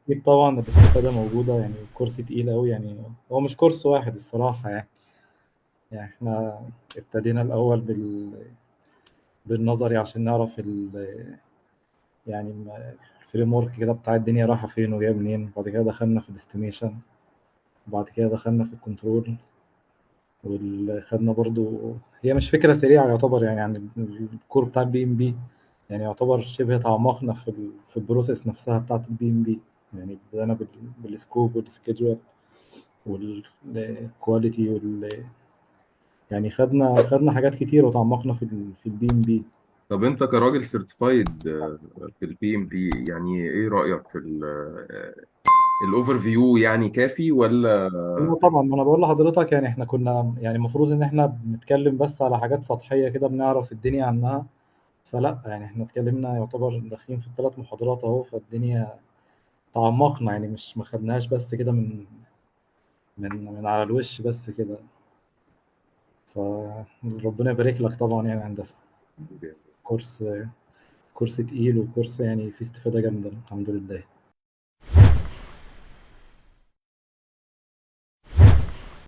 أكيد طبعا الاستفادة موجودة، يعني الكورس تقيل أوي، يعني هو مش كورس واحد الصراحة يعني احنا ابتدينا الأول بالنظري عشان نعرف يعني الفريم ورك كده بتاع الدنيا رايحة فين وجاية منين. بعد كده دخلنا في الاستيميشن، وبعد كده دخلنا في الكنترول، وخدنا برضو. هي مش فكرة سريعة يعتبر، يعني الكور بتاع البي ام بي، يعني يعتبر شبه تعمقنا في البروسيس نفسها بتاعت البي ام بي. يعني بدأنا بالسكوب والسكيدجول والكواليتي يعني خدنا حاجات كتير وتعمقنا في البي ام بي. طب انت كراجل سيرتيفايد في البي ام بي، يعني ايه رأيك في الاوفر فيو؟ يعني كافي ولا؟ هو طبعا، ما انا بقول لحضرتك، يعني احنا كنا يعني المفروض ان احنا بنتكلم بس على حاجات سطحية كده بنعرف الدنيا عنها. فلا يعني احنا اتكلمنا يعتبر داخلين في الثلاث محاضرات اهو، فالدنيا تعمقنا، يعني مش ما خدناهاش بس كده من على الوش بس كده. فربنا يبارك لك طبعا، يعني هندسة كورس كورس تقيل، وكورس يعني فيه استفادة جامدة الحمد لله.